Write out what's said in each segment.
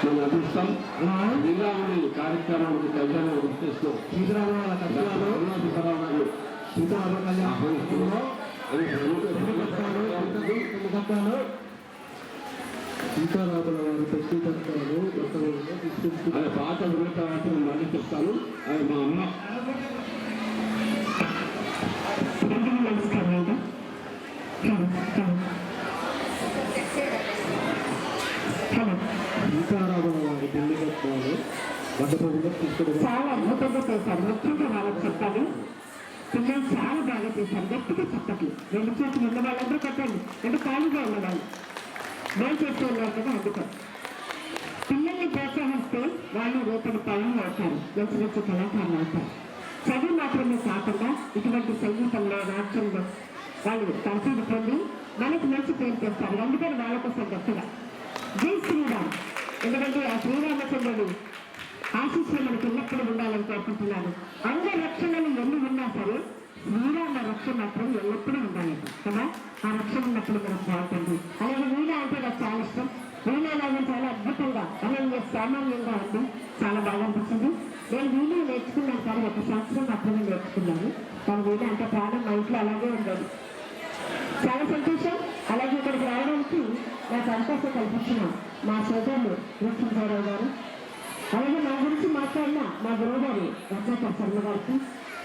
మన అదృష్టం శ్రీరాముడి కార్యక్రమానికి కళ్యాణం గుర్తిస్తూ సీతారామ కళ్యాణంలో సీతారాముల వారి ప్రత్యేకతలు అది పాత వృత్తాన్ని మళ్ళీ చెప్తాను. అది మా అమ్మ సీతారాముల వారి పెళ్లికత్వాలు మండపంలో తీసుకుని చాలా అద్భుతంగా చేశారు. ముఖ్యంగా వాళ్ళకి చెప్పాలి, పిల్లలు చాలా బాగా చేశారు. గట్టిగా చెప్పట్లు రెండు చేతులు ఉన్న వాళ్ళందరూ కట్టండి, అంటే ఖాళీగా ఉన్నవాళ్ళు మేము చేస్తూ ఉన్నారు కదా. అందుకని పిల్లల్ని ప్రోత్సహిస్తే వాళ్ళు రేపటి పనులు అవుతారు, మంచి మంచి కళాకారులు అవుతారు. చదువు మాత్రమే కాకుండా ఇటువంటి సంగీతంలో నాట్యంలో వాళ్ళు తర్ఫీదు పొంది మనకి మంచి పేరు చేస్తారు. అందుకని వాళ్ళ కోసం గట్టిగా జై శ్రీరామ్. ఎందుకంటే ఆ శ్రీరామచంద్రుడు ఆశీస్సులు మనకు ఎల్లప్పుడూ ఉండాలని కోరుకుంటున్నాను. అందరి రక్షణలు ఎన్ని ఉన్నా సరే శ్రీరామ రక్షణ మాత్రం ఎల్లప్పుడూ ఉండాలి కదా. ఆ రక్షణ ఉన్నప్పుడు మనకు బాగుంటుంది. అలాగే వీణ అంటే నాకు చాలా ఇష్టం. వీణాలాగం చాలా అద్భుతంగా అలాగే సామాన్యంగా ఉంది, చాలా బాగా అనిపించింది. నేను వీణ నేర్చుకున్నాను కానీ 1 సంవత్సరం మాత్రమే నేర్చుకున్నాను. కానీ వీణ అంటే ప్రాణం మా ఇంట్లో అలాగే ఉండదు. చాలా సంతోషం. అలాగే ఇక్కడికి రావడానికి నాకు అవకాశం కల్పించిన మా సోదరులు లక్ష్మీరావు గారు, అలాగే నా గురించి మాట్లాడిన మా గురువు గారు రత్నాకర్ శర్మ గారికి,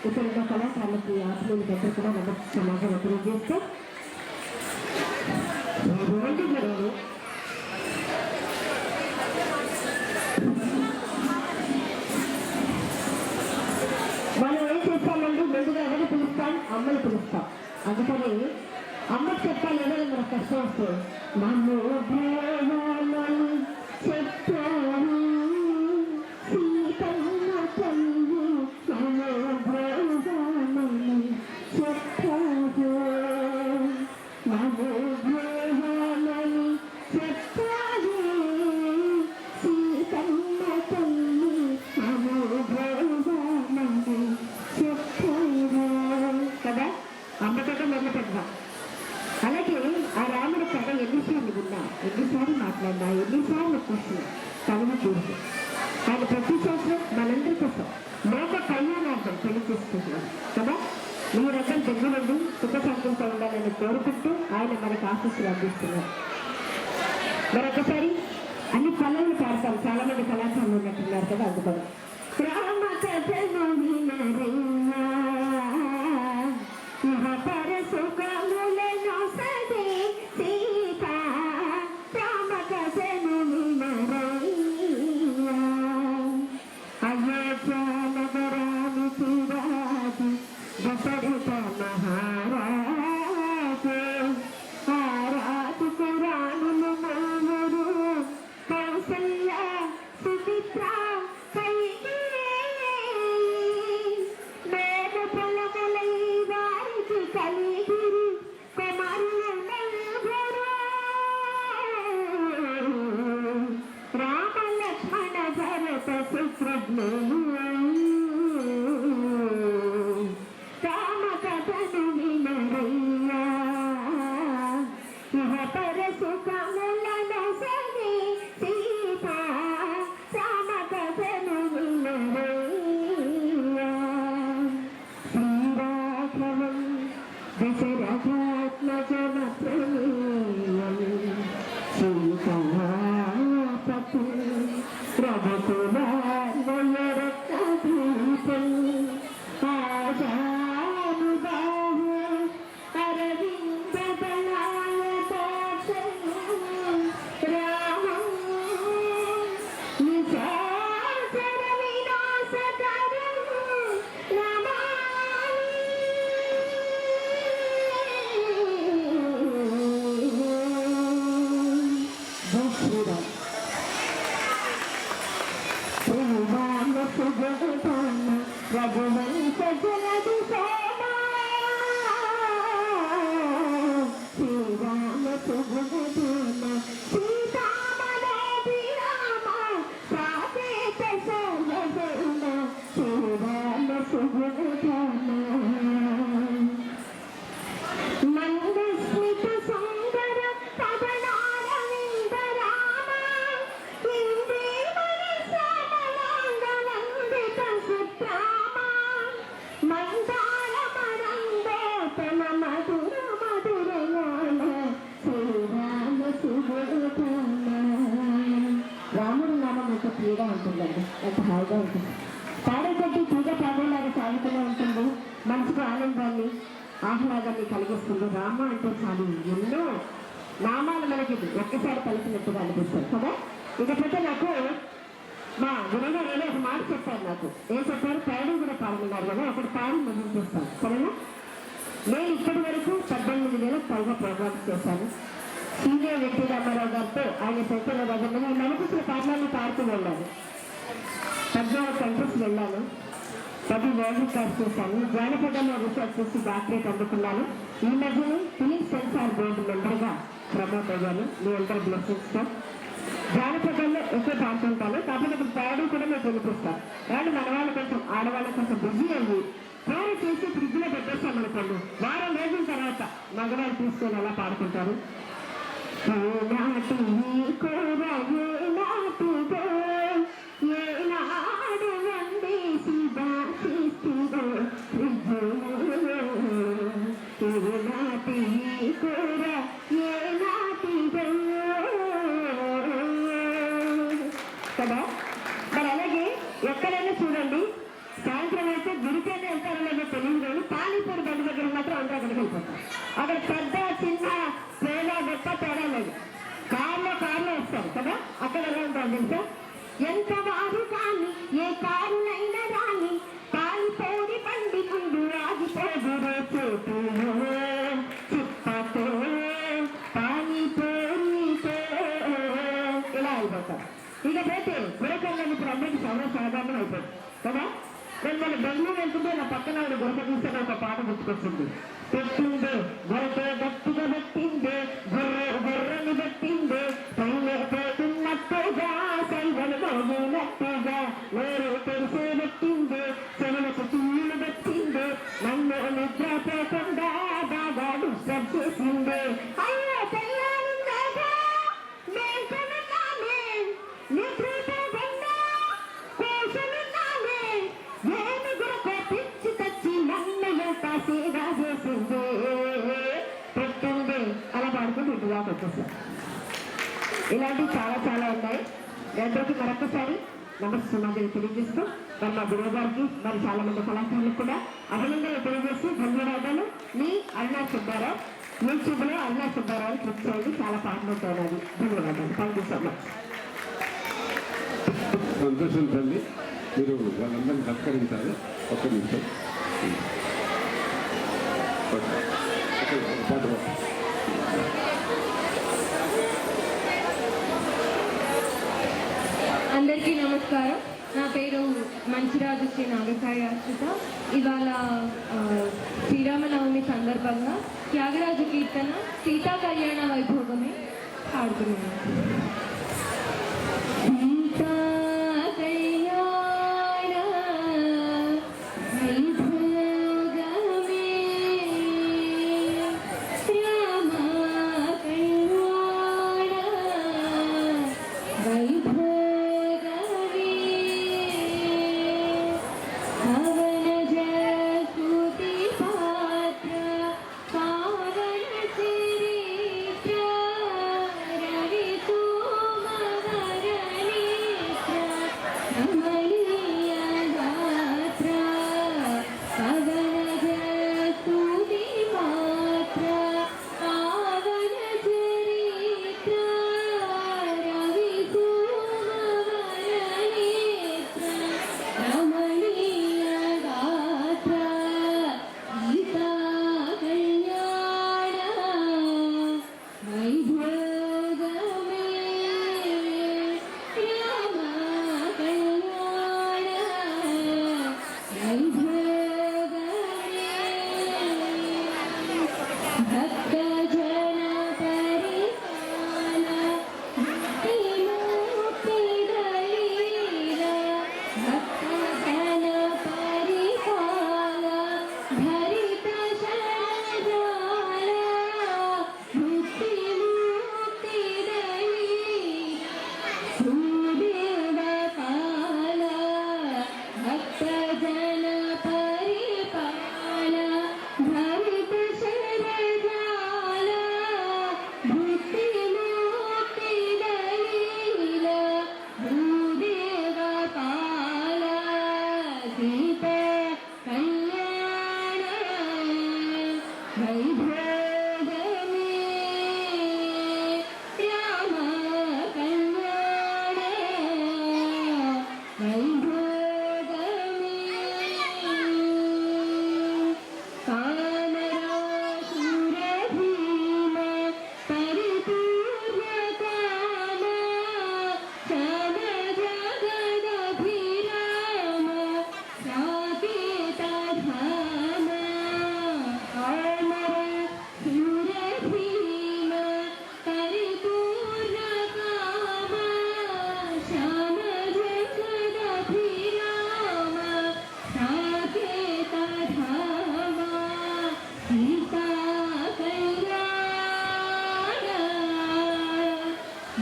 ఇక్కడ ఉన్న కళాకారులకి ఆత్మీయుల దగ్గర కూడా నమ్మకం సమాజం తెలియజేస్తూ మనం ఏం చేస్తామండి, ముందుగా ఎవరిని పిలుస్తాం, అమ్మని పిలుస్తాం. అందుకని అమ్మకి చెప్పాలి ఏదైనా మనకు కష్టం వస్తే నన్ను చెప్పాను సీతమ్మ తల్లి చెప్పాను నమోగ్రహమని చెప్పాను సీతమ్మ తల్లి నమోగ్రహమని చెప్పాను కదా. అమ్మకట మొదలు పెడదాం. అలాగే ఆ రాముడి కథ ఎన్నిసార్లు విన్నా, ఎన్నిసార్లు మాట్లాడినా, ఎన్నిసార్లు కూర్చున్నా చదువు చూసి ఆయన ప్రతి సంవత్సరం మనందరి కోసం లోక కళ్యాణార్థం పెళ్లి చేసుకుంటున్నాం కదా. మీరందరూ దగ్గరుండి సుఖశాంతంతో ఉండాలని కోరుకుంటూ ఆయన మనకు ఆశీస్సులు అందిస్తున్నారు. మరొకసారి అన్ని కళలు పాడతాం, చాలా మంది కళాకారులు ఉన్నట్టున్నారు కదా. అందుకని రామ కథను పరసుకములను సదే సీత రామ కథను అయోధ్య నగరానికి రాజు దశరథ మహారాజు ఆ రాజుకు రాణులు నలుగురు కౌసల్య సుమిత్ర కలిగిరి కుమారులు నలుగురు రామ లక్ష్మణ భరత శత్రుఘ్నులు రామ కథను వినరయ్యా ఇహ పరసుకములను సరి సీత రామ కథను వినరయ్యా శ్రీరాఘవం దశరథాత్మజన ప్రణీయం సీతాపతి రఘుకుమారయరత్నదీపం ఆశానుబాహు అరవింద దళాయతాక్షం రామం నిశాచర వినాశకరం నమామి రఘువంశ జలదు సోమా శ్రీరామ సుగుణ సీతామనోభిరామ సాకేత సోమగుణ శ్రీరామ సుగుణ మందస్మిత సుందర పవనారవింద రామ ఇంద్రియ రాముడి నామం ఎంత తీయగా ఉంటుందండి, ఎంత హాయిగా ఉంటుంది. పాడే కొద్ది తీగ పాడేలాగా సాగుతూనే ఉంటుంది, మనసుకు ఆనందాన్ని ఆహ్లాదాన్ని కలిగిస్తుంది. రామ అంటే చాలు ఎన్నో నామాలు మనకి ఒక్కసారి కలిసినట్టుగా అనిపిస్తుంది కదా. ఇకపోతే నాకు మా గురుగారు ఏదో ఒక మాట చెప్పారు, నాకు ఏం చెప్పారు, పాడి కూడా పాడమన్నారు కదా, అక్కడ పాడి ముగించేస్తాను సరేనా. నేను ఇప్పటి వరకు 18,000 పైగా ప్రోగ్రామ్స్ చేశాను. సీనియర్ ఎన్టీ రామారావు గారితో ఆయన శంకర రాజన్న ఈ నలుగురు పాటలను పాడుతూ వెళ్ళాను. 14 కంట్రీస్ వెళ్ళాను, 10 వరల్డ్ రికార్డ్స్ చేశాను. జానపదంలో రీసెర్చ్ చేసి డాక్టరేట్ అందుకున్నాను. ఈ మధ్యనే ఫిలిం సెన్సార్ బోర్డు మెంబర్గా ప్రమోట్ అయ్యాను. మీ అందరి బ్లెస్సింగ్స్తో జానపదంలో ఎక్కువ పాడుతుంటాను, కాబట్టి ఇప్పుడు పాడు కూడా మేము వినిపిస్తాను. కానీ మన వాళ్ళు కొంచెం ఆడవాళ్ళు కొంచెం బిజీ అయ్యి పేరు చేసి ఫ్రిడ్జ్లో పెట్టేస్తామనుకోండి, వారం రోజుల తర్వాత మగవాళ్ళు తీసుకొని అలా పాడుకుంటారు. ఏనాటి కూర ఏనాటిదో ఏనాడు వండేసి దాచిస్తుందో ఏనాటి కూర ఏనాటిదో కదా. మరి అలాగే ఎక్కడైనా చూడండి, సాయంత్రం అయితే గుడికైనా వెళ్తారో లేదో తెలియదు కానీ పానీపూరి బండి దగ్గర మాత్రం అందరూ అక్కడికి వెళ్ళిపోతారు. అక్కడ పెద్ద చిన్న పేద గొప్ప తేడా లేదు, కార్లో వస్తారు కదా. అక్కడ ఎలా ఉంటారు తెలుసా, ఎంత వారు కానీ ఏ కారునైనా రాని పానీపూరి బండి ముందు ఆగిపోదురే చేతులు చిప్పతో పానీపూరితో ఇలా అయిపోతారు. ఇకపోతే గురకల్లని ఇప్పుడు అందరికీ సర్వసాధారణం అయిపోతుంది కదా. నేను మన బెంగళూరు వెళ్తుంటే నా పక్కన ఆవిడ గురక తీస్తే ఒక పాట గుర్తుకొచ్చింది. పెట్టిందే గురక గట్టిగా పెట్టిందే గుర్రని పెట్టిందే పైన పోతున్నట్టుగా సైవలు మోగినట్టుగా వేరే తెలిసే పెట్టిందే చెవులకు తుమ్ములు పెట్టిందే నన్ను నిద్ర పోకుండా బాగా డిస్టర్బ్ చేసిందే. అయ్యో తెల్లారుందాగా మేల్కొనున్నానే నిద్రపోకుండా కూర్చునున్నానే ఏమి గురక పిచ్చి తెచ్చి నన్ను ఎంత సేవ చేసిందే పెట్టిందే అలా పాడుకుంటూ ఇంటిగా వచ్చేసారు. ఇలాంటివి చాలా చాలా ఉన్నాయి. అందరికీ మరొకసారి నమస్కారాలు తెలియజేస్తూ మరి మా గురువు గారికి మరి చాలా మంది కళాకారులకు కూడా అభినందనలు తెలియజేస్తూ ధన్యవాదాలు. మీ అరుణా సుబ్బారావు, యూట్యూబ్లో అరుణా సుబ్బారావు క్లిక్ చేయండి, చాలా పాటలు ఉన్నది. ధన్యవాదాలు. Thank you so much. సంతోషం తల్లి, మీరు వాళ్ళందరినీ సత్కరించాలి. ఒక్క నిమిషం పాట. అందరికీ నమస్కారం. నా పేరు మంచిరాజు శ్రీ నాగసాయి ఆశ్రిత. ఇవాళ శ్రీరామనవమి సందర్భంగా త్యాగరాజు కీర్తన సీతా కళ్యాణ వైభోగమే పాడుతున్నాను.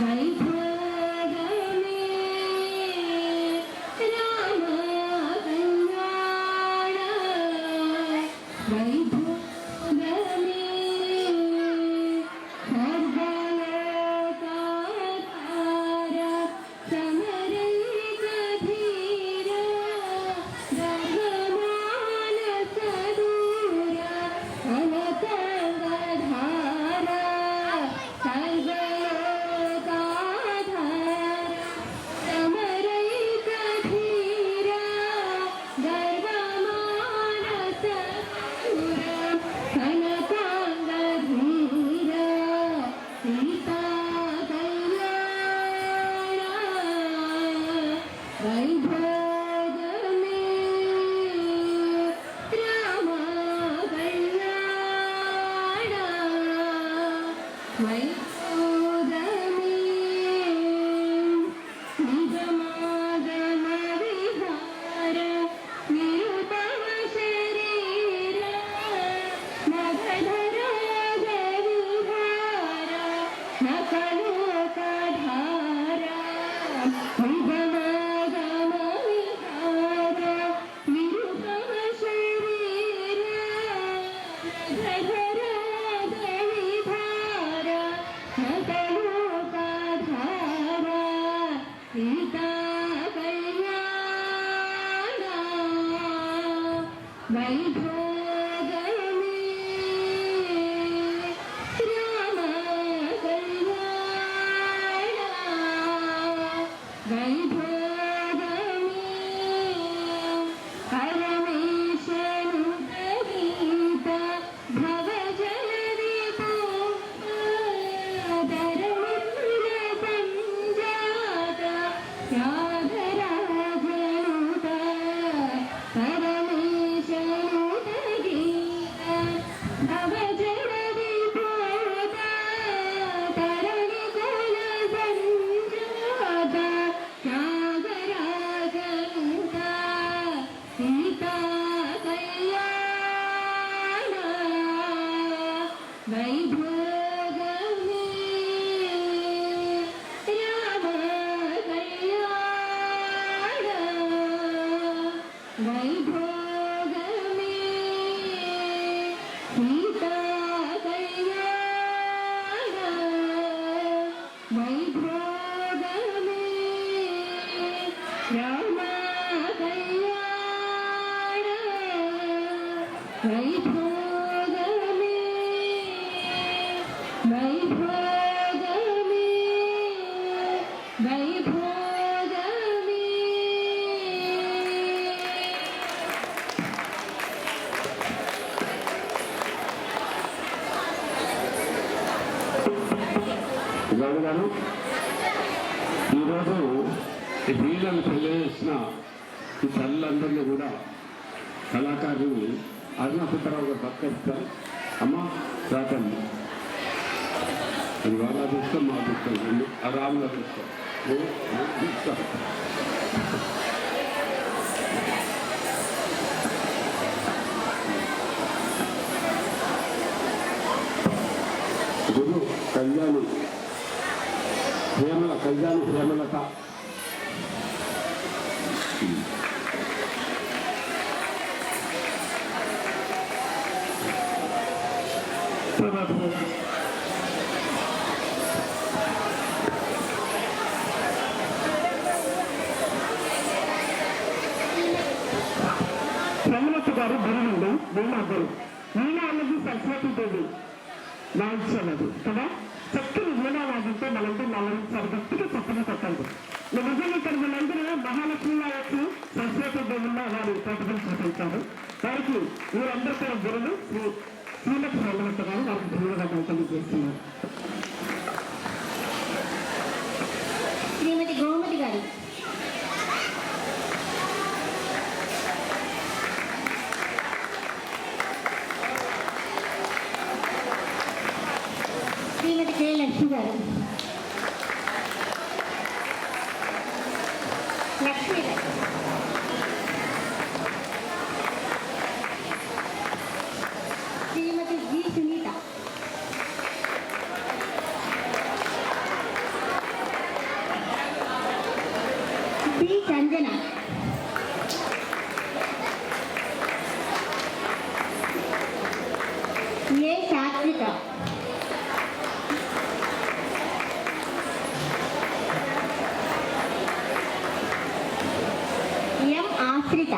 వైభోగమే రామ కళ్యాణ వైభోగమే సర్వలోకాధార సమరైక ధీర ధర్మమానస దూర అనతంగధార సర్వలోకాధార సమరైక ధీర ధర్మమానస దూర అనతంగధీర సీతా కళ్యాణ వైభోగమే రామ కళ్యాణ వైభోగమే నిగమాగమ విహార నిరుపమ శరీర నగధరాజ విహార నకలోకధార నిగమాగమ విహార నిరుపమ శరీర నగధరాజ విహార నకలోకధార సీతా కళ్యాణ వైభోగమే రామ కళ్యాణ వైభోగమే పరమేశను గీత భవజలది ధరముల సంజాత త్యాగరాజనుత పరమేశను గీత భవజలది తరణి కుల సంజాత త్యాగరాజనుత సీతా కళ్యాణ వైభోగమే రామ కళ్యాణ వైభోగమే సీతా కళ్యాణ వైభోగమే రామ కళ్యాణ వైభోగమే వైభోగమే వైభోగమే గౌడ్ గారు ఈరోజు ఈ వీళ్ళని తెలియజేసిన ఈ తల్లులందరినీ కూడా కళాకారులు అరుణపుత్రరావు గారు పక్కస్తారు. అమ్మ రాకండి, అది వాళ్ళ అదృష్టం మా అదృష్టం, ఆ రాముల అదృష్టం. గురు కళ్యాణి హేమలత హేమలత గారు గురువుండి వీణాగురు వీణ అన్నది సరస్వతీదేవి వాయించినది కదా. చక్కని వీణా వాదింటే మనంతా నల్లసారి గట్టిగా చక్కగా కొట్టండి. నిజంగా ఇక్కడ వీళ్ళందరూ మహాలక్ష్మి వచ్చి సరస్వతీదేవిలో వారు ప్రతిభలు చూపించారు. వారికి వీరందరూ కూడా గురువు శ్రీమతి హేమలత గారు వారికి ధన్యవాదాలు తెలియజేస్తున్నారు. శ్రీమతి గోమతి గారు. శ్రీమతి కే లక్ష్మి గారు. లక్ష్మి గారు. శ్రీమతి జి సునీత. సంజన. ఏ సాత్విక. ఎం ఆశ్రిత.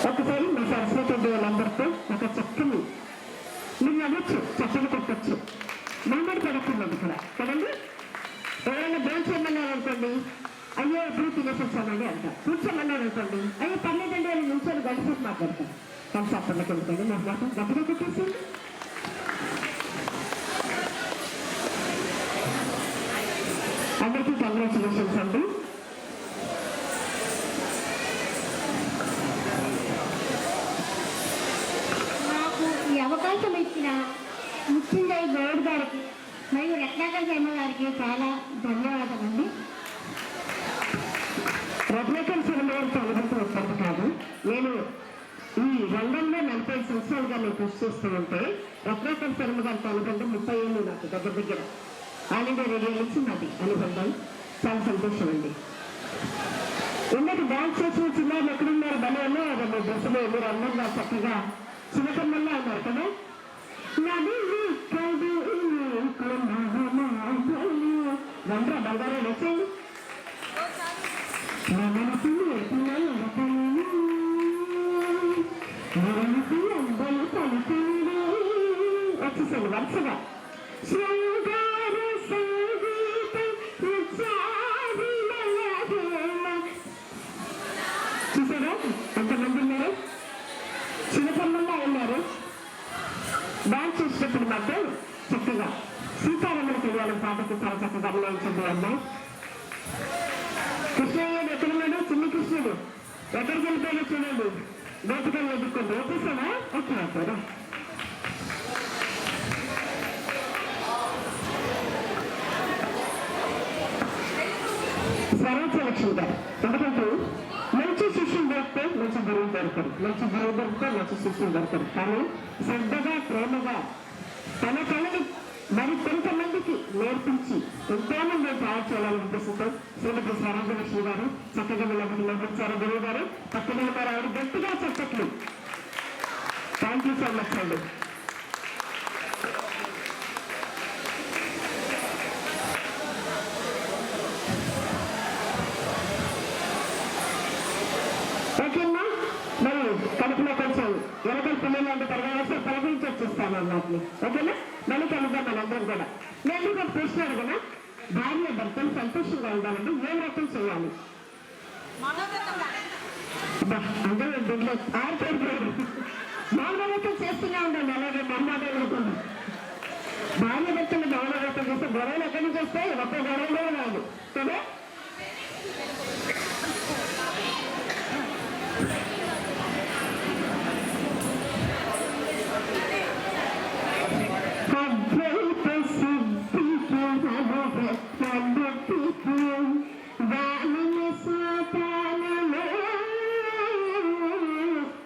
ఒకసారి మా సరస్వతి వాళ్ళందరితో ఒక చక్కని మీరు అనొచ్చు, చక్కని కొట్టచ్చు, మామిడి పడుతున్నది కూడా కదండి. ఎవరైనా భోజనం చేయమన్నారు అనుకోండి, అయ్యో ఎప్పుడు తినేసొచ్చానండి అంట. కూర్చోమన్నారు అనుకోండి, అయ్యో పర్లేదండి అని నుంచొని గడిచేసి మాట్లాడతాం. కానీ చప్పట్లకి వెళ్తాడు మా మాట గట్టిగా కొట్టేసి. అందరికీ కంగ్రాచులేషన్స్ అండి. ఈ అవకాశం ఇచ్చిన ముఖ్యంగా గౌడ్ గారికి మరియు రత్నాకర్ శర్మ గారికి చాలా ధన్యవాదాలండి. రత్నాకర్ శర్మ గారితో అనుభవం వచ్చారు కాదు, నేను ఈ రంగంలో 40 సంవత్సరాలుగా నేను కృషి చేస్తూ ఉంటే రత్నాకర్ శర్మ గారితో అనుబంధం 30 ఏళ్ళు నాకు దగ్గర ఆల్ ఇండియా రేడియో నుంచి నాది అనుబంధం. చాలా సంతోషం అండి. ఉన్నది డాన్స్ చేసిన చిన్నారు ఎక్కడున్నారు బలమో మీ దశలో మీరు అందంగా చక్కగా చిన్నకమ్మల్లో ఉన్నారు కదా. రండ్రా బంగారం వచ్చేది వచ్చేసాను వరుసగా. చూసారా ఎంతమంది ఉన్నారు, చిన్నకమ్మల్లో ఉన్నారు. డాన్స్ చేసేటప్పుడు మాత్రం చక్కగా సీతారాముల కళ్యాణం పాటకు చాలా చక్కగా అభినయించండి అమ్మాయి. కృష్ణయ్య ఎక్కడున్నాడు, చిన్ని కృష్ణుడు ఎక్కడికి వెళ్ళిపోయాడో చూడండి. గోపికలు ఎదుర్కొని వచ్చేసాడా, వచ్చారా సర్వసలక్ష్మి గారు. ఎందుకంటే మంచి శిష్యులు దొరికితే మంచి గురువు దొరకరు, మంచి గురువు దొరికితే మంచి శిష్యులు దొరకరు. కానీ శ్రద్ధగా ప్రేమగా తన కళని మరి కొంతమందికి నేర్పించి ఎంతోమంది తయారు చేయాలని ఉద్దేశంతో శ్రీమతి సరోజలక్ష్మి గారు చక్కగా నిర్వహించారు. గురువు గారు పక్కన ఉన్నారు, ఆవిడ గట్టిగా చెప్పట్లు. థ్యాంక్ యూ సో మచ్ అండి. ఓకేమ్మా, మరి కడుపులో కొంచెం ఎనకల పిల్లలు అంటే తరగతి పలకరించి వచ్చేస్తాను అన్నట్లు. ఓకేనా, మళ్ళీ కలుద్దాం మనందరం కూడా. నేను ఒక ప్రశ్న అడగనా, భార్య భర్తలు సంతోషంగా ఉండాలంటే ఏ వ్రతం చేయాలి? అందరూ దీంట్లో ఆరిపోయిపోయారు. మౌనవ్రతం చేస్తూనే ఉండండి, అలాగే మర్మాదం. భార్య భర్తలు మౌనవ్రతం చేస్తే గొడవలు ఎక్కడి నుంచి వస్తాయి? ఒక్క గొడవలో రాదు కదా.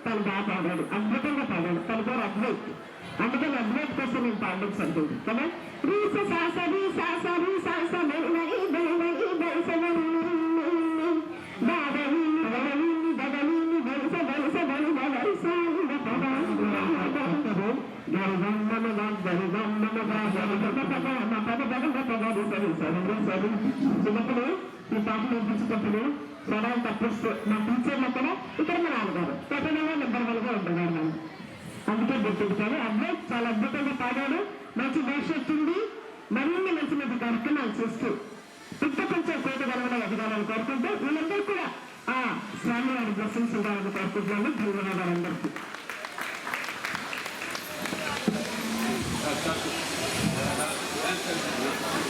తను బాగా పాడాడు, అద్భుతంగా పాడాడు. తన పేరు అద్వైత్, అందుకని అద్వైత్ కోసం నేను పాడడం సరిపోయింది కదా. చిన్నప్పుడు ఈ పాట నేర్పించేటప్పుడు స్వరాలు తప్పిస్తే మా టీచర్లు అక్కడ ఇక్కడ మా నాన్నగారు ప్రపంచంలో నెంబర్ 1 గా ఉండేవారు. మనం అందుకే గుర్తించారు. అద్వైత్ చాలా అద్భుతంగా పాడాడు, మంచి భవిష్యత్తు ఉంది. మరిన్ని మంచి మంచి కార్యక్రమాలు చేస్తూ ప్రపంచం కోటి గర్వలో ఎదగాలని కోరుకుంటూ వీళ్ళందరూ కూడా ఆ స్వామి వారి బ్లెస్సింగ్స్ ఉండాలని కోరుకుంటున్నాను. ధన్యవాదాలు అందరికీ. Gracias.